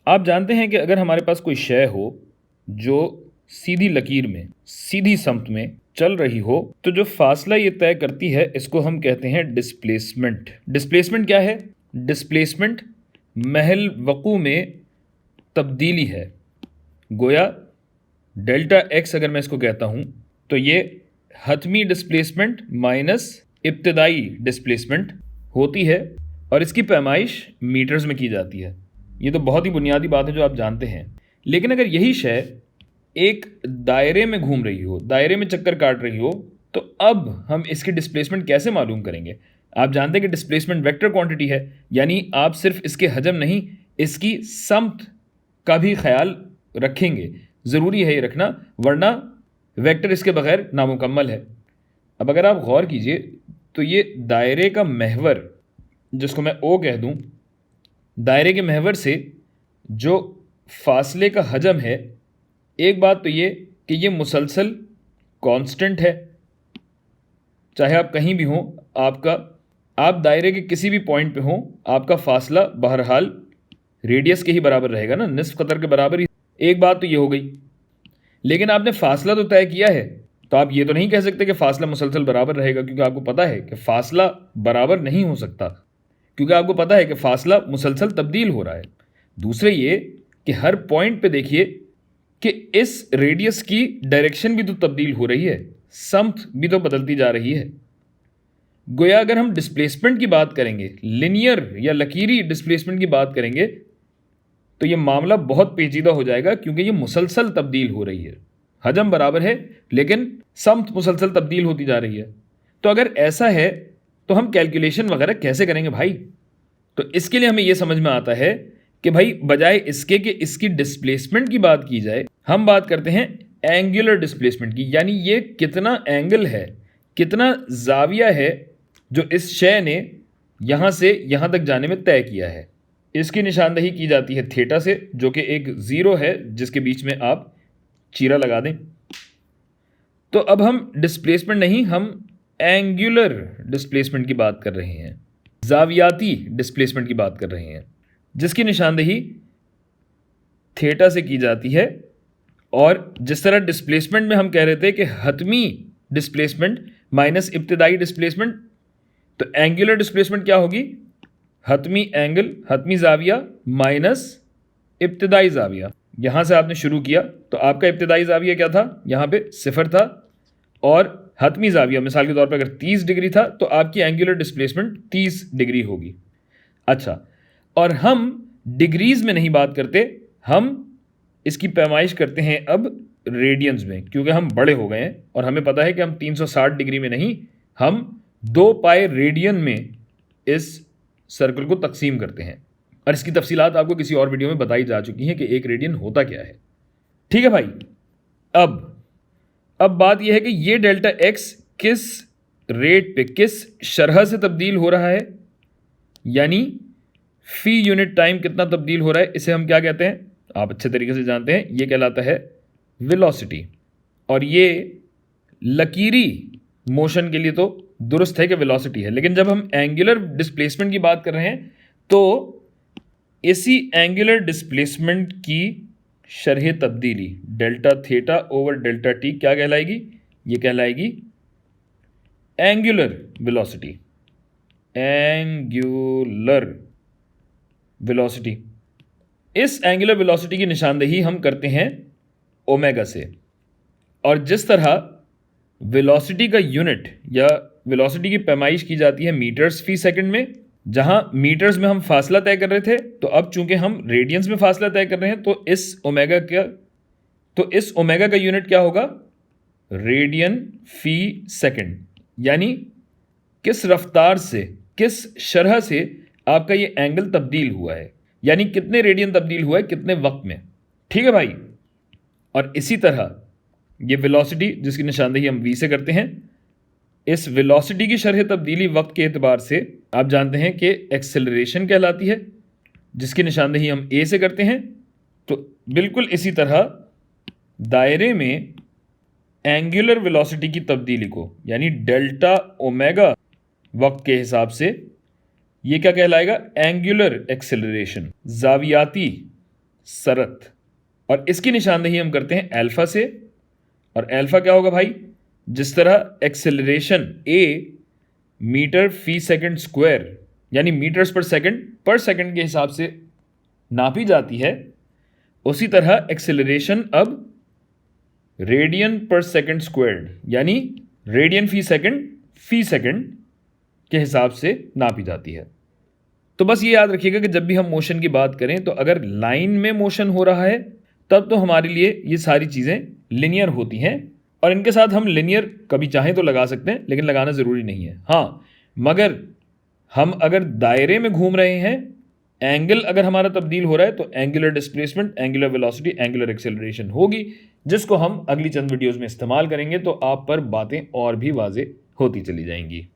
आप जानते हैं कि अगर हमारे पास कोई शय हो जो सीधी लकीर में, सीधी समत में चल रही हो, तो जो फासला ये तय करती है इसको हम कहते हैं डिस्प्लेसमेंट। डिस्प्लेसमेंट क्या है? डिस्प्लेसमेंट महल वक़ू में तब्दीली है। गोया डेल्टा एक्स अगर मैं इसको कहता हूँ तो ये हतमी डिस्प्लेसमेंट माइनस इब्तदाई डिस्प्लेसमेंट होती है और इसकी पैमाइश मीटर्स में की जाती है। ये तो बहुत ही बुनियादी बात है जो आप जानते हैं। लेकिन अगर यही शय एक दायरे में घूम रही हो, दायरे में चक्कर काट रही हो, तो अब हम इसकी डिस्प्लेसमेंट कैसे मालूम करेंगे? आप जानते हैं कि डिस्प्लेसमेंट वेक्टर क्वांटिटी है, यानी आप सिर्फ इसके हजम नहीं, इसकी समत का भी ख्याल रखेंगे। ज़रूरी है ये रखना, वरना वेक्टर इसके बगैर नामुकम्मल है। अब अगर आप गौर कीजिए तो ये दायरे का महवर, जिसको मैं ओ कह दूं, दायरे के महवर से जो फासले का हजम है, एक बात तो ये कि ये मुसलसल कांस्टेंट है। चाहे आप कहीं भी हों, आप दायरे के किसी भी पॉइंट पे हों, आपका फासला बहरहाल रेडियस के ही बराबर रहेगा ना, निस्फ कतर के बराबर ही। एक बात तो ये हो गई। लेकिन आपने फासला तो तय किया है, तो आप ये तो नहीं कह सकते कि फासला मुसलसल बराबर रहेगा, क्योंकि आपको पता है कि फासला बराबर नहीं हो सकता, क्योंकि आपको पता है कि फासला मुसलसल तब्दील हो रहा है। दूसरे ये कि हर पॉइंट पे देखिए कि इस रेडियस की डायरेक्शन भी तो तब्दील हो रही है, समत भी तो बदलती जा रही है। गोया अगर हम डिस्प्लेसमेंट की बात करेंगे, लिनियर या लकीरी डिस्प्लेसमेंट की बात करेंगे, तो ये मामला बहुत पेचीदा हो जाएगा, क्योंकि ये मुसलसल तब्दील हो रही है। हजम बराबर है लेकिन समत मुसलसल तब्दील होती जा रही है। तो अगर ऐसा है तो हम कैलकुलेशन वगैरह कैसे करेंगे भाई? तो इसके लिए हमें यह समझ में आता है कि भाई बजाय इसके कि इसकी डिस्प्लेसमेंट की बात की जाए, हम बात करते हैं एंगुलर डिस्प्लेसमेंट की, यानी ये कितना एंगल है, कितना जाविया है जो इस शय ने यहां से यहां तक जाने में तय किया है। इसकी निशानदही की जाती है थीटा से, जो कि एक ज़ीरो है जिसके बीच में आप चीरा लगा दें। तो अब हम डिस्प्लेसमेंट नहीं, हम एंगुलर डिस्प्लेसमेंट की बात कर रहे हैं, जावियाती डिस्प्लेसमेंट की बात कर रहे हैं, जिसकी निशानदही थीटा से की जाती है। और जिस तरह डिस्प्लेसमेंट में हम कह रहे थे कि हतमी डिस्प्लेसमेंट माइनस इब्तदाई डिस्प्लेसमेंट, तो एंगुलर डिस्प्लेसमेंट क्या होगी? हतमी एंगल, हतमी जाविया माइनस इब्तदाई जाविया। यहां से आपने शुरू किया तो आपका इब्तदाई जाविया क्या था? यहां पे 0 था, और हतमी जाविया मिसाल के तौर पर अगर 30 डिग्री था तो आपकी एंगुलर डिस्प्लेसमेंट 30 डिग्री होगी। अच्छा, और हम डिग्रीज में नहीं बात करते, हम इसकी पैमाइश करते हैं अब रेडियंस में, क्योंकि हम बड़े हो गए हैं और हमें पता है कि हम 360 डिग्री में नहीं, हम 2 पाई रेडियन में इस सर्कल को तकसीम करते हैं। और इसकी तफसीलात आपको किसी और वीडियो में बताई जा चुकी हैं कि एक रेडियन होता क्या है। ठीक है भाई। अब बात यह है कि ये डेल्टा एक्स किस रेट पे, किस शरह से तब्दील हो रहा है, यानी फी यूनिट टाइम कितना तब्दील हो रहा है, इसे हम क्या कहते हैं? आप अच्छे तरीके से जानते हैं, ये कहलाता है वेलोसिटी। और ये लकीरी मोशन के लिए तो दुरुस्त है कि वेलोसिटी है, लेकिन जब हम एंगुलर डिस्प्लेसमेंट की बात कर रहे हैं तो इसी एंगुलर डिस्प्लेसमेंट की शरह तब्दीली delta theta over delta T क्या कहलाएगी? ये कहलाएगी एंगुलर वेलोसिटी। एंगुलर वेलोसिटी, इस एंगुलर वेलोसिटी की निशानदही हम करते हैं ओमेगा से। और जिस तरह वेलोसिटी का यूनिट या वेलोसिटी की पैमाइश की जाती है मीटर्स फी सेकंड में, जहां मीटर्स में हम फासला तय कर रहे थे, तो अब चूंकि हम रेडियंस में फासला तय कर रहे हैं, तो इस ओमेगा का यूनिट क्या होगा? रेडियन फी सेकंड। यानी किस रफ्तार से, किस शरह से आपका ये एंगल तब्दील हुआ है, यानी कितने रेडियन तब्दील हुआ है कितने वक्त में। ठीक है भाई। और इसी तरह ये वेलोसिटी जिसकी निशानदही हम v से करते हैं, इस वेलोसिटी की शरह तब्दीली वक्त के एतबार से आप जानते हैं कि एक्सेलरेशन कहलाती है, जिसकी निशानदही हम a से करते हैं। तो बिल्कुल इसी तरह दायरे में एंगुलर वेलोसिटी की तब्दीली को, यानी डेल्टा ओमेगा वक्त के हिसाब से, ये क्या कहलाएगा? एंगुलर एक्सेलरेशन, जावियाती शरत, और इसकी निशानदेही हम करते हैं अल्फा से। और अल्फा क्या होगा भाई, जिस तरह एक्सेलरेशन ए मीटर फी सेकंड स्क्वायर यानी मीटर्स पर सेकंड के हिसाब से नापी जाती है, उसी तरह एक्सेलरेशन अब रेडियन पर सेकंड स्क्वायर्ड यानी रेडियन फी सेकंड के हिसाब से नापी जाती है। तो बस ये याद रखिएगा कि जब भी हम मोशन की बात करें तो अगर लाइन में मोशन हो रहा है तब तो हमारे लिए ये सारी चीज़ें लिनियर होती हैं, और इनके साथ हम लिनियर कभी चाहें तो लगा सकते हैं, लेकिन लगाना ज़रूरी नहीं है। हाँ, मगर हम अगर दायरे में घूम रहे हैं, एंगल अगर हमारा तब्दील हो रहा है, तो angular displacement, angular velocity, angular acceleration होगी, जिसको हम अगली चंद वीडियोज़ में इस्तेमाल करेंगे, तो आप पर बातें और भी वाज़ेह होती चली जाएंगी।